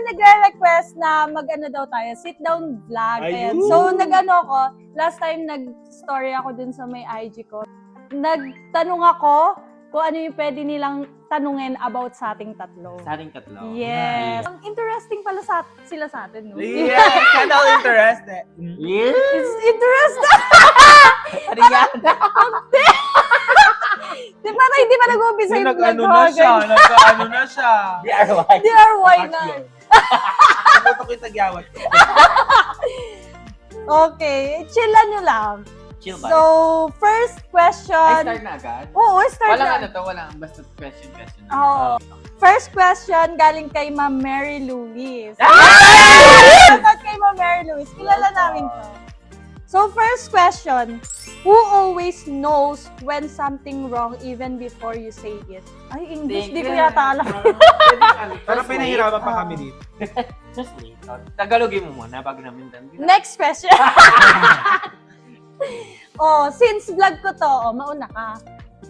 nagre-request na mag-ano daw tayo, sit-down vlog. Ayan. Ayun. So, nag-ano ako, last time nag-story ako dun sa may IG ko. Nagtanong ako kung ano yung pwede nilang tanungin about sa ating tatlo. Sa ating tatlo. Yes. Ang interesting pala sila sa atin, no? Yeah, sana all interested. Yes! It's interesting! Ano yan? Di ba hindi pa nag-umpisa yung Nag-ano na siya, nag-ano na siya. DIY. DIY na. Nakutok yung tagyawat ko. Okay, chillan nyo lang. Chill ba? So, first question. Ay, start na agad? Oo, start Walang na. ano to, walang basta question. Oo. First question galing kay Ma'am Mary Louise. Ah! Shoutout kay Ma'am Mary Louise. Kilala namin to. So, first question. Who always knows when something wrong even before you say it? Ay, English. Di ko yata alam. Pero pinahirapan pa kami dito. Just wait. Tagalogin mo muna bago namin dami. Next question. Since vlog ko to, mauna ka.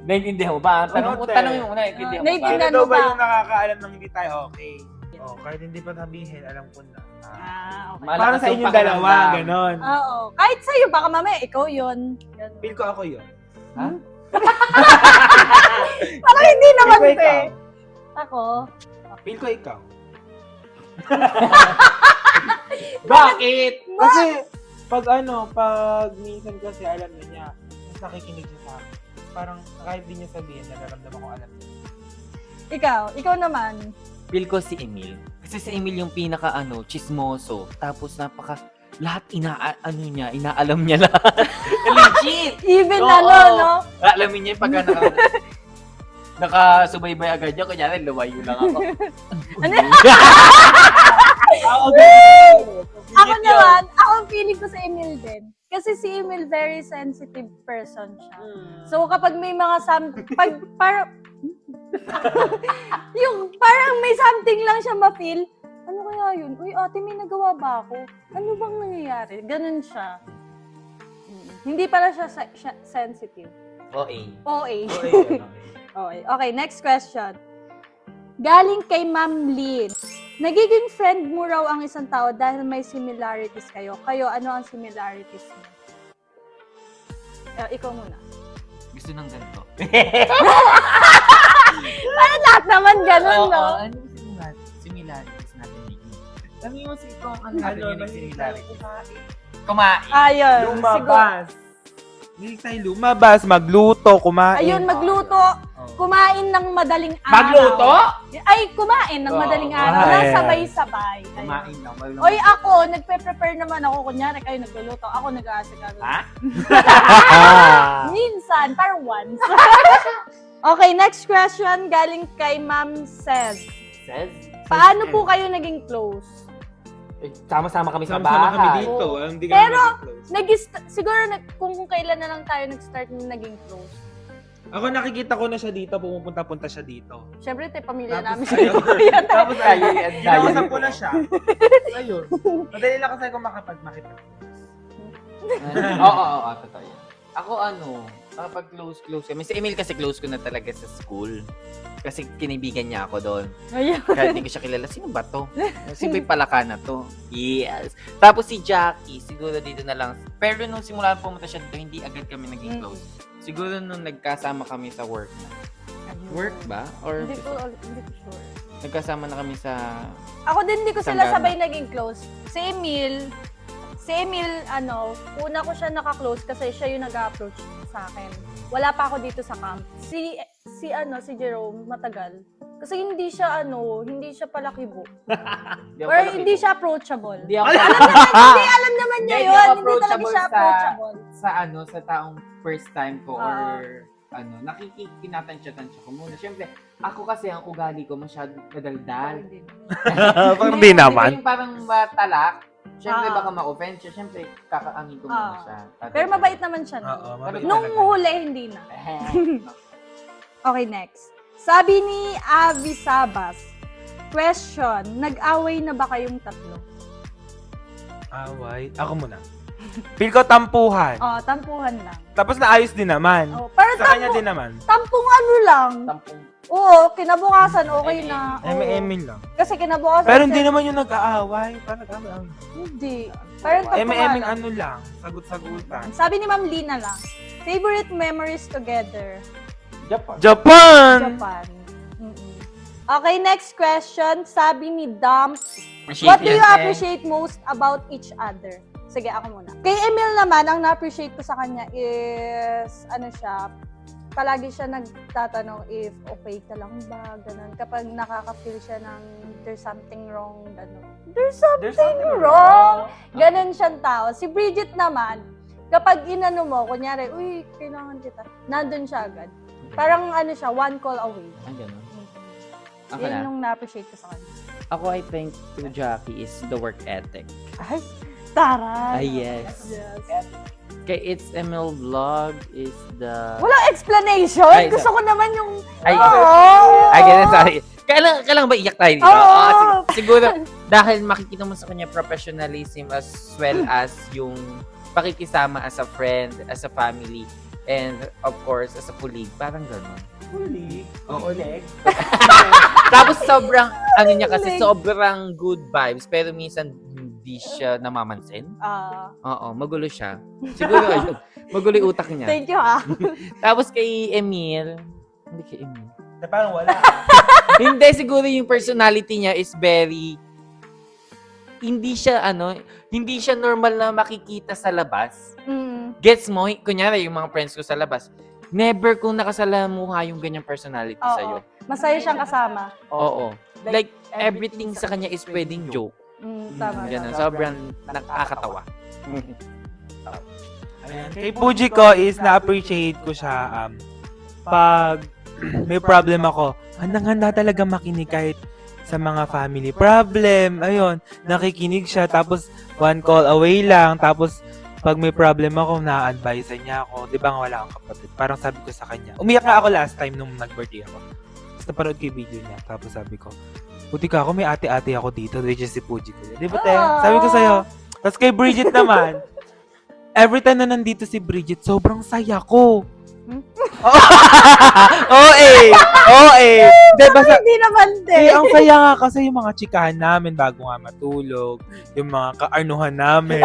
Naintindihan mo ba? Oo, Tanong mo muna, naintindihan mo ba? Naintindihan. Sino daw mo ba ba? yung nakakaalam ng hindi tayo okay? Kahit hindi pa sabihin, alam ko na. Okay. Malakas Para sa yung inyong pakiramdam. dalawa, ganon. Oo. Kahit sa'yo, baka mamaya, ikaw yun. Ganun. Feel ko ako yun. Ha? Parang hindi naman, Feel ko te. ikaw. Ako? Feel ko ikaw. Bakit? Kasi, pag minsan kasi alam na niya, mas nakikinig siya sa akin. Parang kahit di niya sabihin, nararamdaman ko alam niya. Ikaw naman. Feel ko si Emil. Kasi si Emil yung pinaka chismoso. Tapos lahat inaalam niya lahat. Legit! Even Oo. no? Alamin niya pagka nakasubaybay agad niya. Kunyari, lumayo lang ako. Ano? Ako naman, ang feeling ko sa Emil din. Kasi si Emil, very sensitive person siya. So, kapag may mga parang may something lang siya ma-feel, ano kaya yun? Uy, ate, may nagawa ba ako? Ano bang nangyayari? Ganun siya. Hindi pala siya sensitive. OA. OA. Okay, next question. Galing kay Ma'am Lynn. Nagiging friend mo raw ang isang tao dahil may similarities kayo. Kayo, ano ang similarities mo? Ikaw muna. Gusto ng ganito. Parang lahat naman ganun, no? Ano yung similarities natin? Sabi mo si ikaw ang natin yung similarities. Kumain. Ayun. Lumabas. Hindi tayo lumabas, magluto, kumain. Ayun, magluto. Kumain ng madaling araw. Magluto? Ay, kumain ng madaling araw. Ay. Sabay-sabay. Ayun. Kumain lang. Oy, ako, nagpe-prepare naman ako. Kunyari, kayo nagluluto. Ako nag-aasikaso. Ha? Minsan, par once. Okay, next question galing kay Ma'am Sez. Says? Paano po kayo naging close? Sama-sama kami sa Sama-sama kami bahay. dito. Oo. Hindi Pero, kami close. siguro kung kailan na lang tayo nag-start na naging close. Ako nakikita ko na siya dito, pumupunta-punta siya dito. Siyempre, pamilya Tapos namin ayun. siya. Tapos Tayo, ayun, yan, kinausap tayo. ko na siya. Ayun. Madali lang kasi kung makipag. Oo, totoo yan. Ako kapag close kami. Si Emil kasi close ko na talaga sa school. Kasi kinibigan niya ako doon. Ayun. Kaya hindi ko siya kilala. Sino ba to? Si Boy Palaka na to. Yes. Tapos si Jackie, siguro dito na lang. Pero nung simula pumunta siya dito, hindi agad kami naging close. Siguro nung nagkasama kami sa work na. Work ba? Or Hindi ko sure. nagkasama na kami sa... Ako din, hindi ko sila Sanggana. sabay naging close. Si Emil, una ko siya naka-close kasi siya yung nag-approach sa akin. Wala pa ako dito sa camp. Si Jerome, matagal. Kasi hindi siya palakibo. Or hindi siya approachable. Hindi ako Alam naman niya Hindi yun. ako Hindi talaga siya approachable. sa taong first time ko or nakikipinatansya-tansya ko muna. Siyempre, ako kasi ang ugali ko masyadong madaldal. Parang di naman. Yung parang matalak. Siyempre, baka ma-offend siya. Siyempre, kakaangin ko muna siya. Pero mabait naman siya. Oo, mabait Nung talaga. huli, hindi na. Okay, next. Sabi ni Avi Sabas, question, nag-away na ba kayong tatlo? Away. Ako muna. Feel ko tampuhan. Tampuhan lang. Tapos naayos din naman. Para Sa kanya din naman. tampung ano lang. Tampong Oo, kinabukasan, okay na. Oo. Emil lang. Kasi kinabukasan. Pero hindi naman yung nag-aaway. Parang nag-aaway. Hindi. Parang Emil lang. ano lang. Sagot-sagutan. Sabi ni Ma'am Lina lang, favorite memories together. Japan! Japan. Mm-mm. Okay, next question. Sabi ni Dam, what do you appreciate most about each other? Sige, ako muna. Kay Emil naman, ang na-appreciate ko sa kanya is, palagi siya nagtatanong if okay ka lang ba, ganun. Kapag nakaka-feel siya ng there's something wrong, ganun. There's something wrong! Ganun siyang tao. Si Bridget naman, kapag inano mo, kunyari, uy, kailangan kita, nandun siya agad. Parang siya, one call away. Ang ganun. Ako Yun na. yung na-appreciate ko sa kanya. Ako, I think, to Jackie is the work ethic. Ay, taray! Yes. Yes. Kay It's Emil Vlog is the... Walang explanation. Ay, Gusto ko naman yung... Ay, Oo. Ay, ganun, sorry. Kailangan ba iyak tayo dito? Oo. Siguro, dahil makikita mo sa kanya professionalism as well as yung pakikisama as a friend, as a family, and of course, as a colleague. Parang gano'n. Huli. Oo. Tapos sobrang, niya kasi, sobrang good vibes, pero minsan hindi siya namamansin. Oo, magulo siya. Siguro, ayun, magulo yung utak niya. Thank you, ha. Tapos kay Emil, hindi kay Emil. Parang wala. Hindi, siguro yung personality niya is very, hindi siya normal na makikita sa labas. Gets mo? Kunyari, yung mga friends ko sa labas, never kong nakasalamuha yung ganyang personality Oo. sa'yo. Masaya siyang kasama. Oo. Like, everything sa kanya is pwedeng joke. Tama. Ganun. Sobrang nakakatawa. Kay Puji ko is na-appreciate ko siya pag may problem ako, handang-handa talaga makinig kahit sa mga family problem. Ayun, nakikinig siya tapos one call away lang. Tapos pag may problem ako, na-advise niya ako. Di ba nga wala akong kapatid? Parang sabi ko sa kanya. Umiyak nga ako last time nung nag-birthday ako. Tapos napanood ko yung video niya. Tapos sabi ko, buti ka ako, may ate-ate ako dito. Which is si Puji ko. Di ba, te? Sabi ko sa'yo. Tapos kay Bridget naman, every time na nandito si Bridget, sobrang saya ko. Di ba sa... Hindi naman Eh, din. ang saya nga kasi yung mga chikahan namin bago nga matulog, yung mga kaarnuhan namin.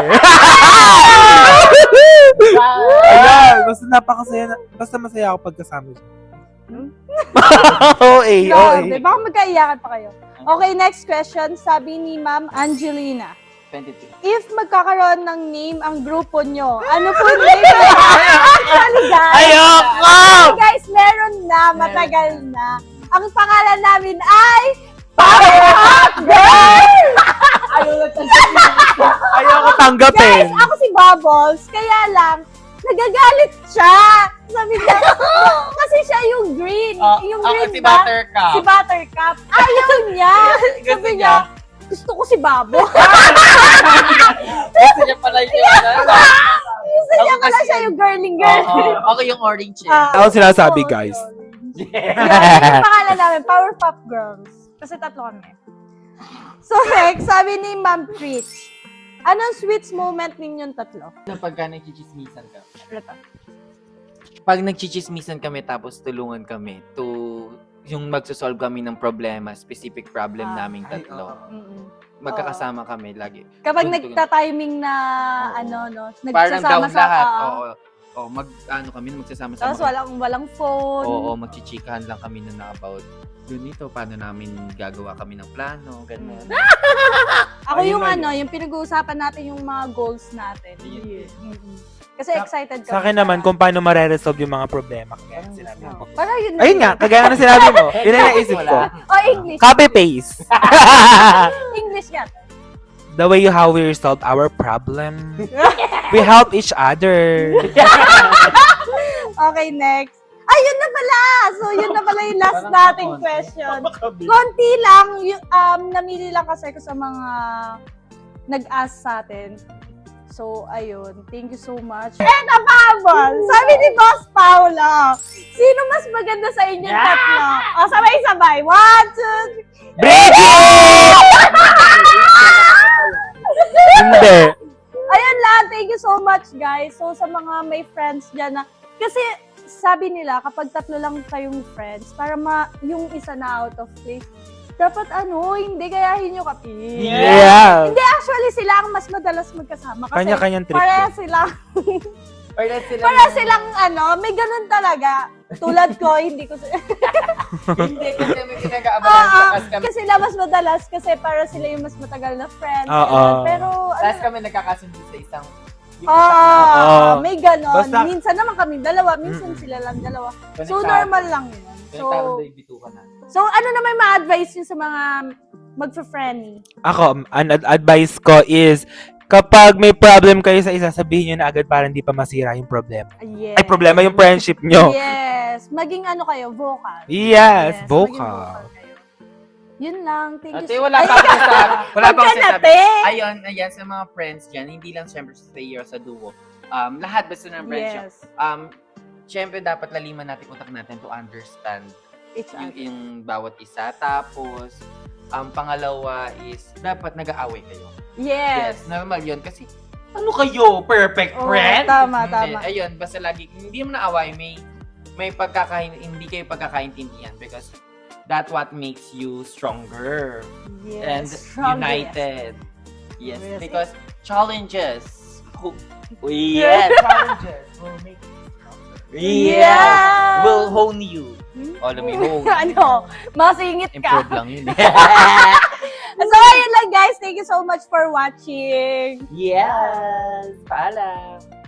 Ayan, basta napakasaya basta masaya ako pagkasama siya. Grabe, baka magkaiyakan pa kayo. Okay, next question. Sabi ni Ma'am Angelina, 22. if magkakaroon ng name ang grupo nyo, ano po yung name? Actually, guys. Ayoko! Actually, guys, meron na, matagal na. Ang pangalan namin ay Powerhouse Girl! Ayoko tanggapin. Guys, ako si Bubbles, kaya lang, nagagalit siya. Sabi niya, kasi siya yung green. Yung green si ba? Buttercup. Si Buttercup. Ayaw niya. Sabi niya, gusto ko si Babo. Gusto niya pala yung Gusto niya pala siya yung girling girl. Ako yung orange eh. Ako sinasabi, guys. Yan, yung pangalan namin, Powerpuff Girls. Kasi tatlo kami. So next, sabi ni Ma'am Trish, anong sweet moment ninyong tatlo? Pagka nagchichismisan ka. Ito. Pag nagchichismisan kami tapos tulungan kami to yung magsosolve kami ng problema, specific problem naming tatlo. Magkakasama kami lagi. Kapag Tugtugin. nagta-timing na, Oo. Parang nagsasama down lahat. sa, Oo, kami, magsasama-sama. tapos walang phone. Oo, magchichikahan lang kami na about ganito, paano namin gagawa kami ng plano, gano'n. Ako Ayun yung na yun. yung pinag-uusapan natin yung mga goals natin. Kasi excited kami. Sa akin naman, kung paano mareresolve yung mga problema. Kaya sinabi mo. Parang yun na Ayun yun. nga, kagaya ng sinabi mo. Yun ang naisip ko. English. Copy-paste. English yan. The way how we resolve our problem. We help each other. Okay, next. Yun na pala! So, yun na pala yung last nating question. Konti lang, namili lang kasi ko sa mga nag-ask sa atin. So, ayun. Thank you so much. And ababol! Sabi ni Boss Paula, sino mas maganda sa inyong tatlo? Sabay-sabay. 1, 2, 3. Bridget! Hindi. Ayun lang. Thank you so much, guys. So, sa mga may friends dyan na, kasi sabi nila, kapag tatlo lang kayong friends, para yung isa na out of place, dapat hindi gayahin nyo kapi. Yeah. Hindi, actually, sila ang mas madalas magkasama. Kasi Kanya-kanyang trip. parehas silang, Para silang may ganun talaga. Tulad ko, hindi ko, Hindi kasi may pinag-aabalan sa kas kami. kasi sila mas madalas, kasi para sila yung mas matagal na friends. Oo. ganun. Pero, Tapos kami nagkakasundo sa isang... Oo. may ganon. Basta- Minsan naman kami dalawa, minsan sila lang dalawa. So, normal lang yun. Konektado yung bitukan natin. So, ano naman ma-advise nyo sa mga magfa-friendly? Ako, ang advice ko is, kapag may problem kayo sa isa, sabihin nyo na agad para hindi pa masira yung problema. Yes. Ay, problema yung friendship nyo. Yes. Maging kayo, vocal. Yes, maging vocal. kayo. Yun lang. Thank Ate, you. wala pa akong sabi. Wala pa akong Magka na, sabi. te. Ayan, sa mga friends dyan, hindi lang syempre sa Tayo sa duo. Lahat basta ng friendship. Yes. Syempre dapat laliman natin utak natin to understand It's yung bawat isa. Tapos, pangalawa is, dapat nag-aaway kayo. Yes. Normal yun. Kasi, ano kayo? Perfect Oo, friend? tama, tama. Ayun, basta lagi, hindi mo na-away, may hindi kayo pagkakaintindihan because that's what makes you stronger and Yes. Strong, united. Yes, Yes. because challenges. Yes, challenges will make you stronger. Yeah. Will hone you. Hmm? Alam mo yun. Masingit ka. Improve lang yun. So, ayun lang guys. Thank you so much for watching. Yes! Paalam!